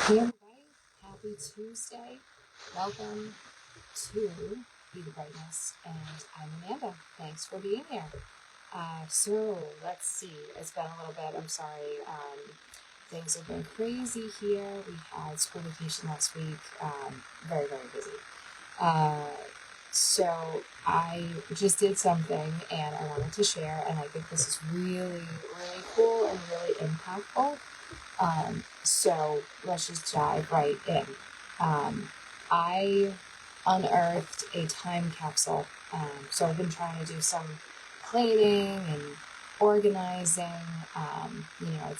Hey everybody, happy Tuesday. Welcome to Be the Brightness, and I'm Amanda. Thanks for being here. So let's see, it's been a little bit, I'm sorry, things have been crazy here. We had school vacation last week, very, very busy. So I just did something and I wanted to share, and I think this is really, really cool and really impactful. So let's just dive right in. I unearthed a time capsule. So I've been trying to do some cleaning and organizing.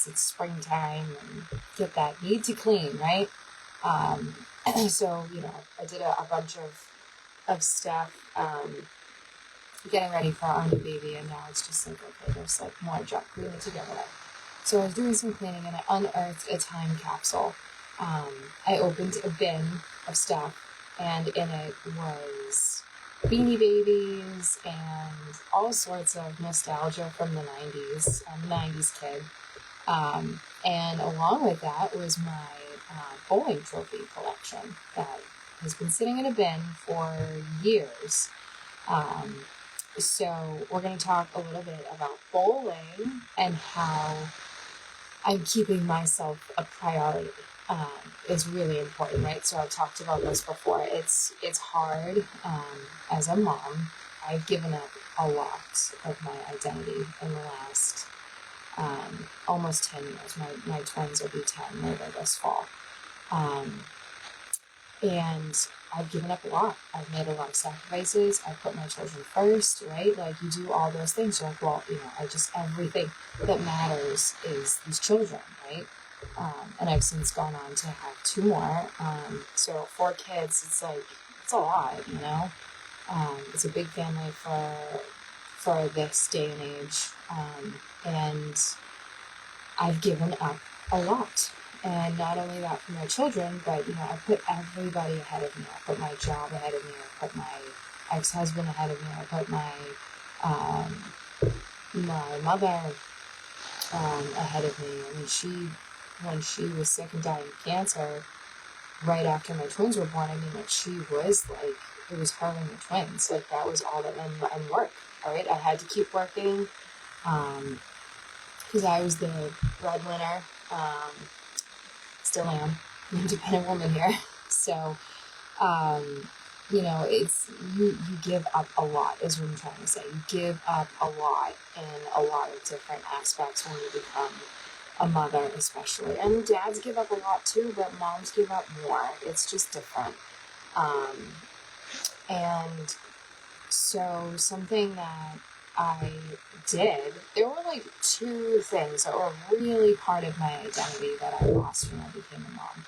It's springtime and get that need to clean, right? So, I did a bunch of stuff, getting ready for our new baby, and now it's just like, okay, there's like more junk we need to get rid of. So I was doing some cleaning and I unearthed a time capsule. I opened a bin of stuff, and in it was Beanie Babies and all sorts of nostalgia from the 90s. I'm a 90s kid. And along with that was my bowling trophy collection that has been sitting in a bin for years. So we're going to talk a little bit about bowling and how I'm keeping myself a priority. Is really important, right? So I've talked about this before. It's hard as a mom. I've given up a lot of my identity in the last almost 10 years. My twins will be 10 later this fall. And I've given up a lot. I've made a lot of sacrifices. I put my children first, right? Like, you do all those things. You're like, well, everything that matters is these children, right? And I've since gone on to have 2 more. So 4 kids, it's a lot, It's a big family for this day and age. And I've given up a lot. And not only that for my children, but, I put everybody ahead of me. I put my job ahead of me. I put my ex-husband ahead of me. I put my mother ahead of me. I mean, when she was sick and dying of cancer, right after my twins were born, she was like, it was her and the twins. Like, that was all that, and work, all right? I had to keep working, because I was the breadwinner, still am, independent woman here. So, it's, you give up a lot, is what I'm trying to say. You give up a lot in a lot of different aspects when you become a mother, especially. And dads give up a lot too, but moms give up more. It's just different. And so something that I did, there were like 2 things that were really part of my identity that I lost when I became a mom.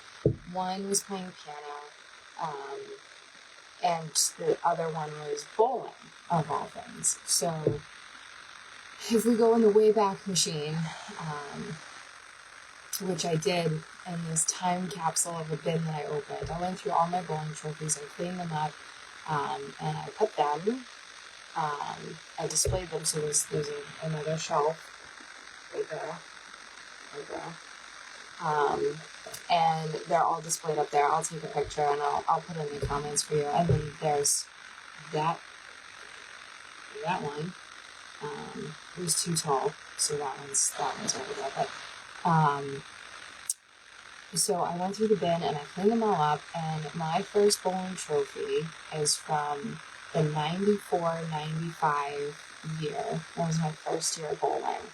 One was playing piano, and the other one was bowling, of all things. So if we go in the Wayback Machine, which I did in this time capsule of a bin that I opened, I went through all my bowling trophies, I cleaned them up, and I put them, I displayed them, so there's another shelf right there, and they're all displayed up there. I'll take a picture and I'll put it in the comments for you. And then there's that one. It was too tall, so that one's over there. But so I went through the bin and I cleaned them all up, and my first bowling trophy is from the 94-95 year. That was my first year of bowling.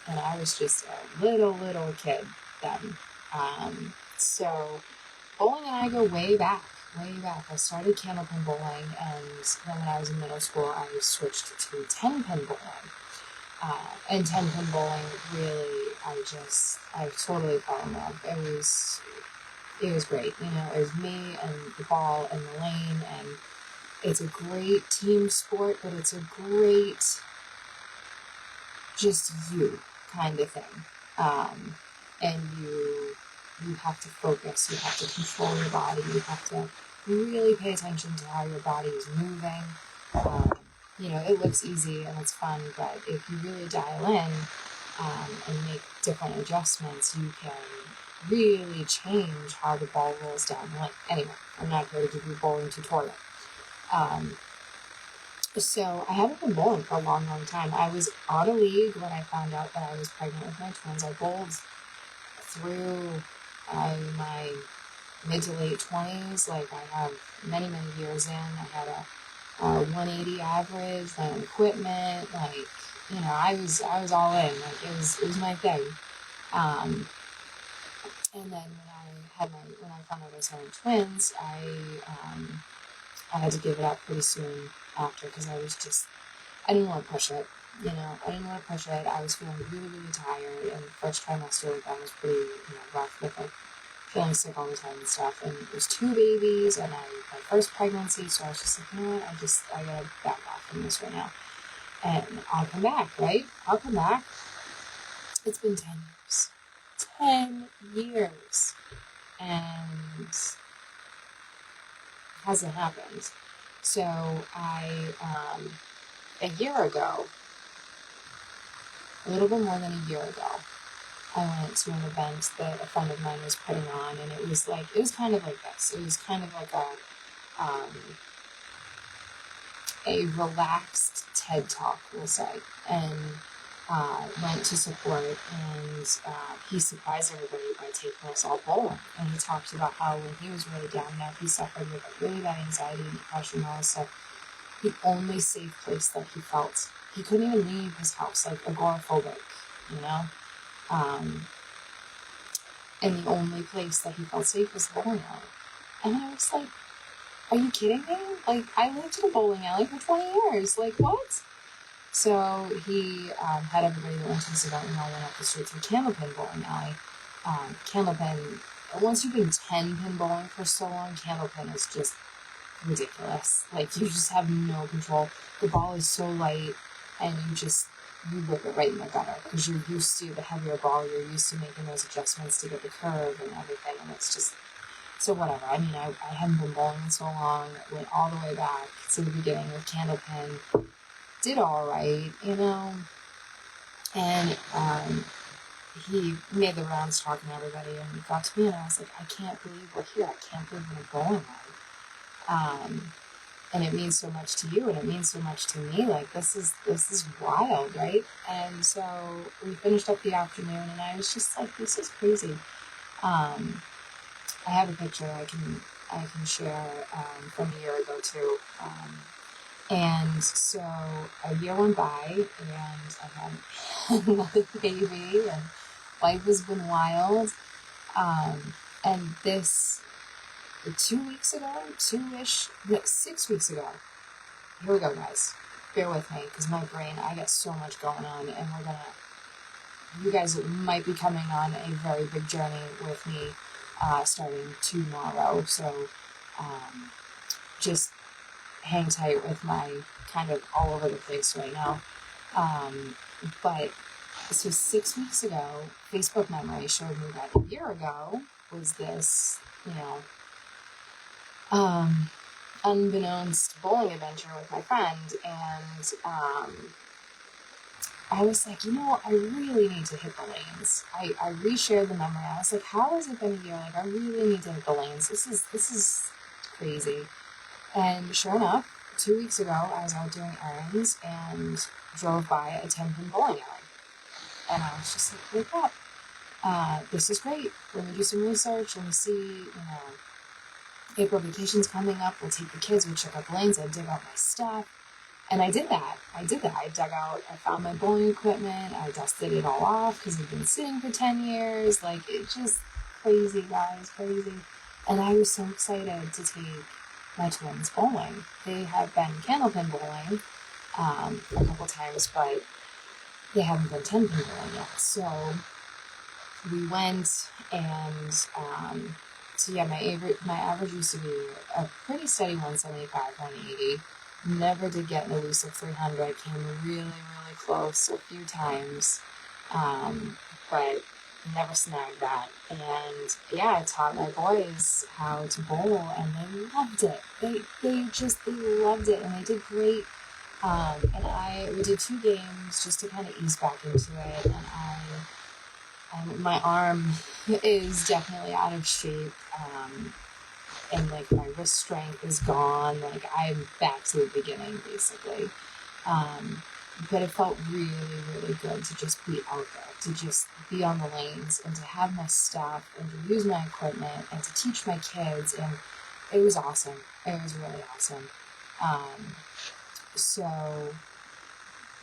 And I was just a little kid then. So bowling and I go way back. I started candlepin bowling, and then when I was in middle school, I switched to 10-pin bowling. And 10-pin bowling, really, I totally fell in love. It was great. It was me and the ball and the lane, and it's a great team sport, but it's a great just you kind of thing. And you have to focus, you have to control your body, you have to really pay attention to how your body is moving. It looks easy and it's fun, but if you really dial in and make different adjustments, you can really change how the ball rolls down the lane. Anyway, I'm not here to give you a bowling tutorial. So I haven't been bowling for a long, long time. I was on a league when I found out that I was pregnant with my twins. I bowled through my mid to late 20s. Like, I have many, many years in. I had a 180 average, and equipment. Like, you know, I was all in. Like, it was my thing. And then when I found out I was having twins, I had to give it up pretty soon after, because I didn't want to push it. You know, I didn't want to push it. I was feeling really, really tired, and the first trimester with them was pretty, rough, with like feeling sick all the time and stuff. And it was 2 babies, and my first pregnancy, so I was just like, you know what, I gotta back off from this right now. And I'll come back, right? I'll come back. It's been 10 years. 10 years. And hasn't happened. So a year ago, a little bit more than a year ago, I went to an event that a friend of mine was putting on, and it was kind of like this. It was kind of like a relaxed TED Talk, we'll say, and went to support, and he surprised everybody by taking us all bowling. And he talked about how when he was really down there, he suffered with really bad anxiety and depression and all this stuff. The only safe place that he felt, he couldn't even leave his house, like agoraphobic, you know? And the only place that he felt safe was the bowling alley. And I was like, are you kidding me? Like, I lived in a bowling alley for 20 years. Like, what? So he had everybody that went to this event, and all went up the street to Candlepin Bowling Alley. Candlepin, once you've been 10-pin bowling for so long, Candlepin is just ridiculous. Like, you just have no control. The ball is so light, and you whip it right in the gutter, because you're used to the heavier ball, you're used to making those adjustments to get the curve and everything, and it's just, so whatever. I mean, I hadn't been bowling in so long, went all the way back to the beginning with Candlepin, did all right, you know, and he made the rounds talking to everybody, and he got to me, and I was like, I can't believe we're here. I can't believe we're in a bowling alley. And it means so much to you, and it means so much to me. Like, this is wild, right? And so we finished up the afternoon, and I was just like, this is crazy. I have a picture I can share from a year ago too. And so a year went by, and I had another baby, and life has been wild. And this 2 weeks ago, 6 weeks ago. Here we go, guys. Bear with me, because my brain, I got so much going on, and you guys might be coming on a very big journey with me, starting tomorrow. So, just hang tight with my kind of all over the place right now. But so 6 weeks ago, Facebook memory showed me that a year ago was this, unbeknownst bowling adventure with my friend, and I was like, I really need to hit the lanes. I reshared the memory. I was like, how has it been a year? Like, I really need to hit the lanes. This is crazy. And sure enough, 2 weeks ago, I was out doing errands and drove by a 10-pin bowling alley. And I was just like, wake up. This is great. Let me do some research. Let me see, April vacation's coming up. We'll take the kids. We'll check out the lanes. I'll dig out my stuff. And I did that. I found my bowling equipment. I dusted it all off because it'd been sitting for 10 years. Like, it's just crazy, guys, crazy. And I was so excited to take my twins bowling. They have been Candlepin bowling a couple times, but they haven't been 10-pin bowling yet. So we went, and so yeah, my average used to be a pretty steady 175, 180. Never did get an elusive 300. Came really, really close a few times, but never snagged that. And yeah, I taught my boys how to bowl, and they loved it. They loved it, and they did great. And we did 2 games just to kind of ease back into it, and My arm is definitely out of shape. And like my wrist strength is gone. Like I'm back to the beginning basically. But it felt really, really good to just be out there, to just be on the lanes and to have my stuff and to use my equipment and to teach my kids. And it was awesome. It was really awesome. So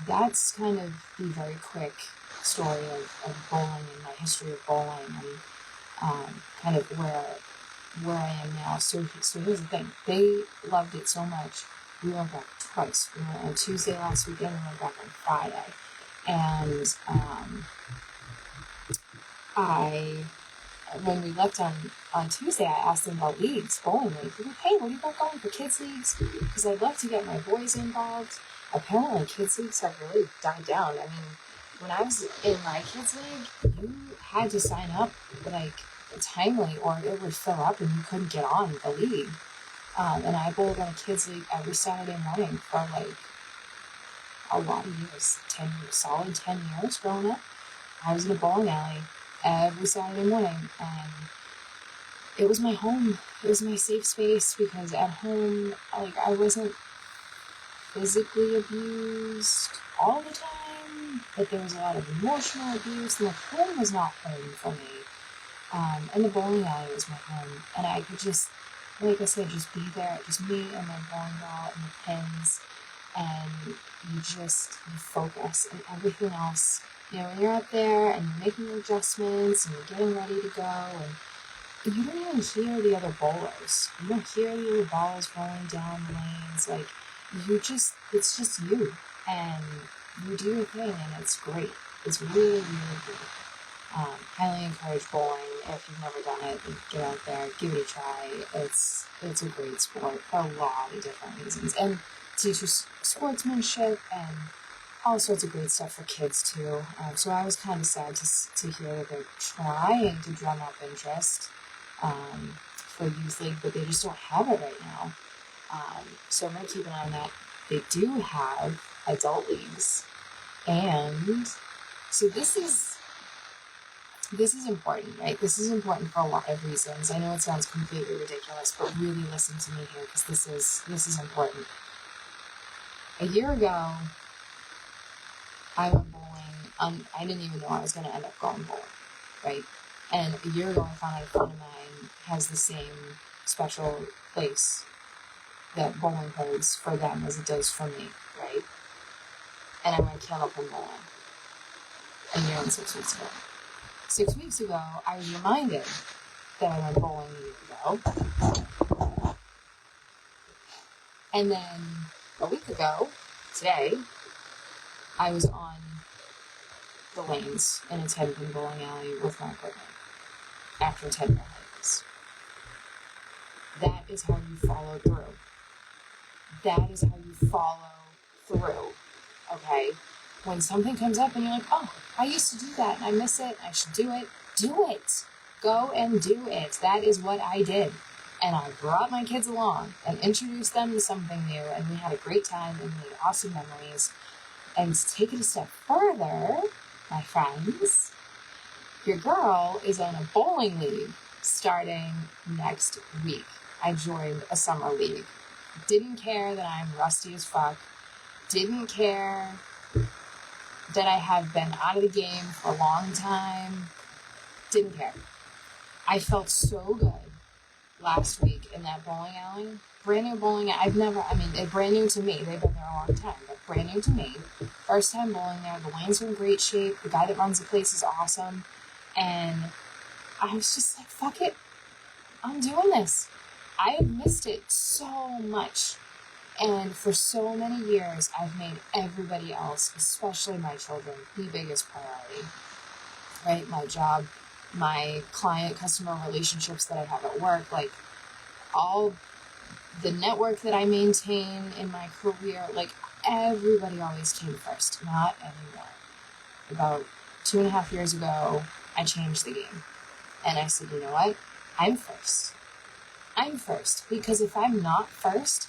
that's kind of the very quick story of bowling and my history of bowling and kind of where I am now. So here's the thing. They loved it so much. We went back twice. We went on Tuesday last weekend and we went back on Friday. And when we left on Tuesday, I asked them about leagues, bowling leagues. They're like, hey, what do you got going for kids leagues? Because I'd love to get my boys involved. Apparently, kids leagues have really died down. I mean, when I was in my kids league, you had to sign up like timely or it would fill up and you couldn't get on the league. And I bowled in a kids league every Saturday morning for like a lot of years, solid 10 years growing up. I was in a bowling alley every Saturday morning, and it was my home. It was my safe space because at home, like I wasn't physically abused all the time, but there was a lot of emotional abuse, and the home was not home for me. And the bowling alley was my home, and I could just, like I said, just be there, just me and my bowling ball and the pins, and you focus, and everything else. You know, when you're up there and you're making your adjustments and you're getting ready to go, and you don't even hear the other bowlers. You don't hear the other balls rolling down the lanes. Like, it's just you. And you do your thing, and it's great. It's really, really good. Highly encourage bowling. If you've never done it, get out there, give it a try. It's a great sport for a lot of different reasons. And teaches sportsmanship and all sorts of great stuff for kids too. So I was kind of sad to hear that they're trying to drum up interest for youth league, but they just don't have it right now. So I'm going to keep an eye on that. They do have adult leagues, and so this is important, right? This is important for a lot of reasons. I know it sounds completely ridiculous, but really listen to me here because this is important. A year ago, I went bowling. I didn't even know I was going to end up going bowling, right? And a year ago, I found out a friend of mine has the same special place that bowling holds for them as it does for me, right? And I went Candlepin bowling a year and 6 weeks ago. 6 weeks ago, I was reminded that I went bowling a year ago. And then a week ago, today, I was on the lanes in a 10-pin bowling alley with my equipment after 10 more lanes. That is how you follow through. That is how you follow through, okay? When something comes up and you're like, oh, I used to do that and I miss it, I should do it. Go and do it. That is what I did. And I brought my kids along and introduced them to something new, and we had a great time and made awesome memories. And to take it a step further, my friends, your girl is on a bowling league starting next week. I joined a summer league. Didn't care that I'm rusty as fuck. Didn't care that I have been out of the game for a long time. Didn't care. I felt so good last week in that bowling alley. Brand new bowling alley. It's brand new to me. They've been there a long time, but brand new to me. First time bowling there. The lanes are in great shape. The guy that runs the place is awesome. And I was just like, fuck it. I'm doing this. I have missed it so much. And for so many years, I've made everybody else, especially my children, the biggest priority. Right? My job, my client-customer relationships that I have at work, like all the network that I maintain in my career, like everybody always came first, not anymore. About 2.5 years ago, I changed the game. And I said, you know what? I'm first. Because if I'm not first,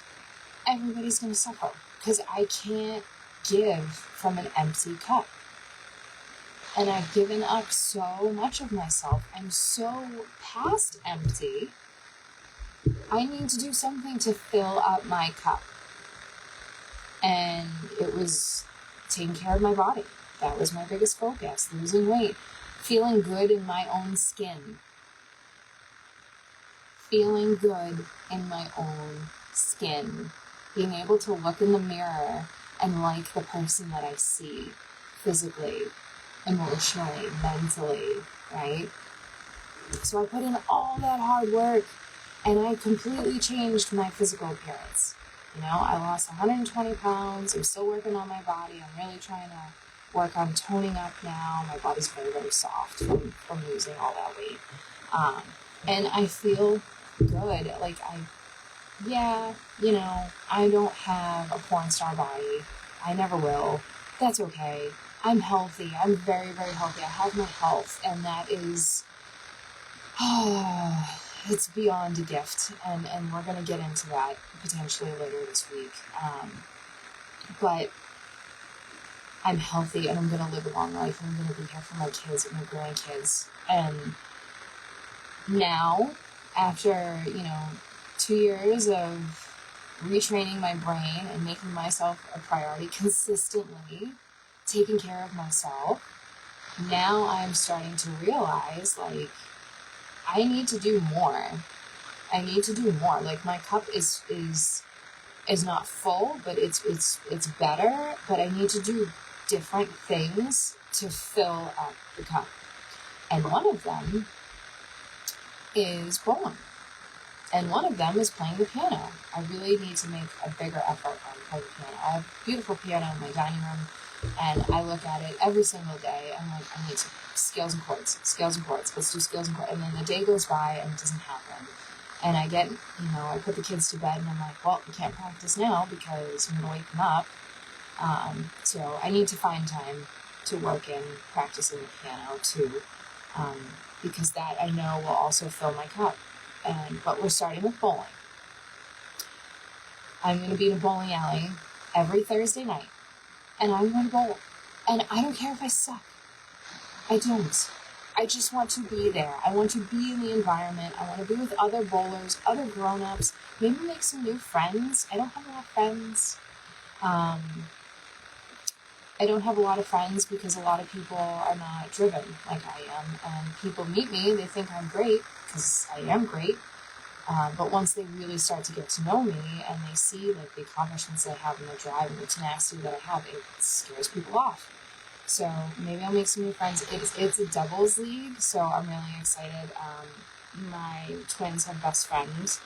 everybody's going to suffer. Because I can't give from an empty cup. And I've given up so much of myself. I'm so past empty. I need to do something to fill up my cup. And it was taking care of my body. That was my biggest focus. Losing weight. Feeling good in my own skin. Feeling good in my own skin. Being able to look in the mirror and like the person that I see physically, emotionally, mentally, right? So I put in all that hard work and I completely changed my physical appearance. You know, I lost 120 pounds. I'm still working on my body. I'm really trying to work on toning up now. My body's very, very soft from losing all that weight. And I feel good. Like, I don't have a porn star body. I never will. That's okay. I'm healthy. I'm very, very healthy. I have my health, and that is, it's beyond a gift, and we're going to get into that potentially later this week. But I'm healthy, and I'm going to live a long life, and I'm going to be here for my kids and my grandkids. And now, after, 2 years of retraining my brain and making myself a priority consistently, taking care of myself, now I'm starting to realize, like, I need to do more. I need to do more. Like, my cup is not full, but it's better, but I need to do different things to fill up the cup. And one of them is bowling. And one of them is playing the piano. I really need to make a bigger effort on playing the piano. I have a beautiful piano in my dining room, and I look at it every single day. I'm like, I need scales and chords. Let's do scales and chords. And then the day goes by and it doesn't happen. And I get, I put the kids to bed and I'm like, well, we can't practice now because I'm going to wake them up. So I need to find time to work in practicing the piano too, because that I know will also fill my cup. But we're starting with bowling. I'm going to be in a bowling alley every Thursday night, and I'm going to bowl. And I don't care if I suck. I don't. I just want to be there. I want to be in the environment. I want to be with other bowlers, other grown-ups, maybe make some new friends. I don't have a lot of friends. I don't have a lot of friends because a lot of people are not driven like I am. And people meet me, they think I'm great, because I am great. But once they really start to get to know me and they see like the accomplishments I have and the drive and the tenacity that I have, it scares people off. So maybe I'll make some new friends. It's a doubles league, so I'm really excited. My twins have best friends,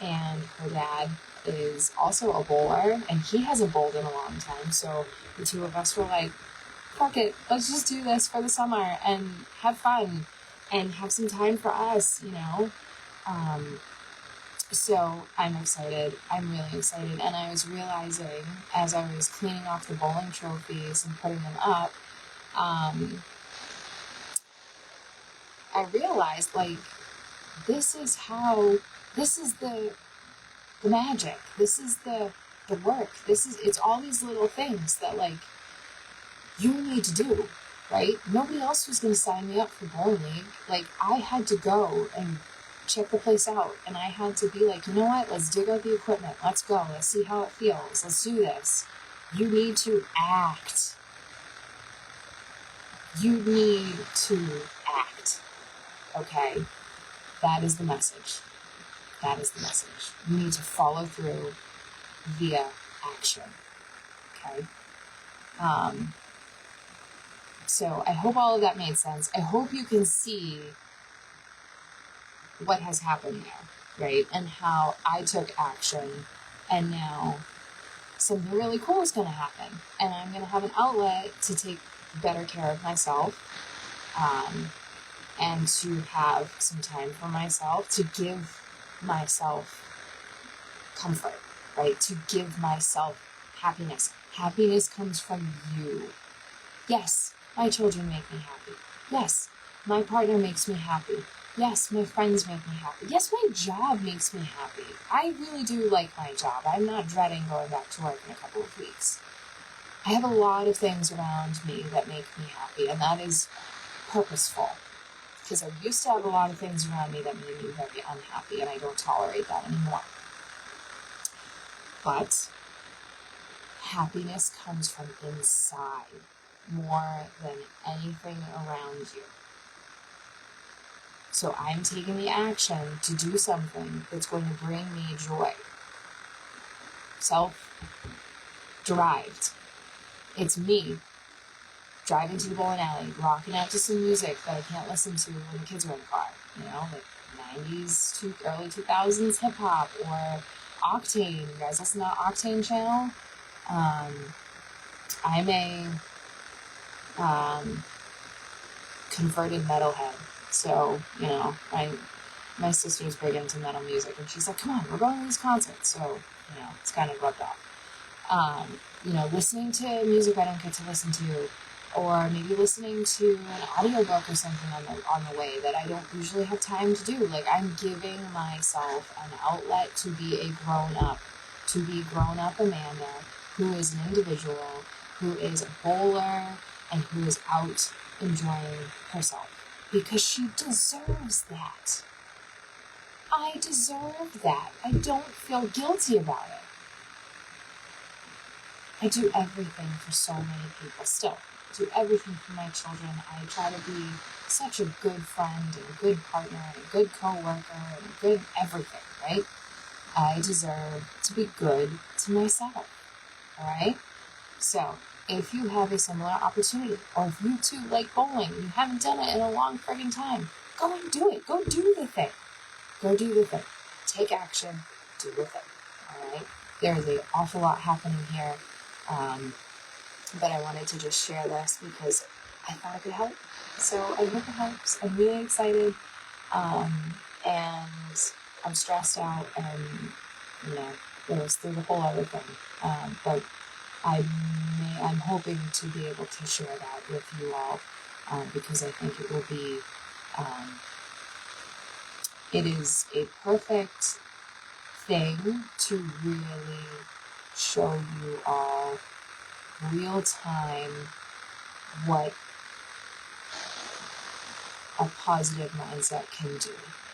and her dad is also a bowler, and he hasn't bowled in a long time. So the two of us were like, fuck it, let's just do this for the summer and have fun and have some time for us, So I'm excited. I'm really excited. And I was realizing as I was cleaning off the bowling trophies and putting them up, I realized, like, this is the magic. This is the work. It's all these little things that, like, you need to do, right? Nobody else was going to sign me up for bowling league. Like, I had to go and check the place out, and I had to be like, you know what? Let's dig out the equipment. Let's go. Let's see how it feels. Let's do this. You need to act. You need to act. Okay? That is the message. That is the message. You need to follow through via action. Okay? So I hope all of that made sense. I hope you can see what has happened there, right? And how I took action, and now something really cool is going to happen. And I'm going to have an outlet to take better care of myself, and to have some time for myself, to give myself comfort, right? To give myself happiness. Happiness comes from you. Yes, my children make me happy. Yes, my partner makes me happy. Yes, my friends make me happy. Yes, my job makes me happy. I really do like my job. I'm not dreading going back to work in a couple of weeks. I have a lot of things around me that make me happy, and that is purposeful. Because I used to have a lot of things around me that made me very unhappy, and I don't tolerate that anymore. But happiness comes from inside more than anything around you. So I'm taking the action to do something that's going to bring me joy. Self-derived. It's me driving to the bowling alley, rocking out to some music that I can't listen to when the kids are in the car. You know, like 90s to early 2000s hip hop or Octane. You guys listen to Octane channel? I'm a converted metalhead. So, you know, my sister's big into metal music, and she's like, come on, we're going to these concerts. So, you know, it's kind of rubbed off. You know, listening to music I don't get to listen to, or maybe listening to an audiobook or something on the way that I don't usually have time to do. Like, I'm giving myself an outlet to be a grown-up Amanda, who is an individual, who is a bowler, and who is out enjoying herself. Because she deserves that. I deserve that. I don't feel guilty about it. I do everything for so many people still. I do everything for my children. I try to be such a good friend and a good partner and a good co-worker and a good everything, right? I deserve to be good to myself, all right? So, if you have a similar opportunity, or if you too like bowling and you haven't done it in a long friggin' time, go and do it. Go do the thing. Go do the thing. Take action. Do the thing, all right? There is an awful lot happening here. But I wanted to just share this because I thought it could help. So I hope it helps. I'm really excited. And I'm stressed out and, you know, goes through the whole other thing. But I'm hoping to be able to share that with you all, because I think it will be, it is a perfect thing to really show you all real time what a positive mindset can do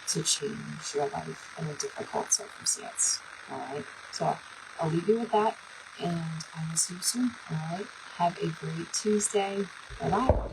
to change your life in a difficult circumstance. Alright, so I'll leave you with that, and I will see you soon. Alright, have a great Tuesday. Bye bye.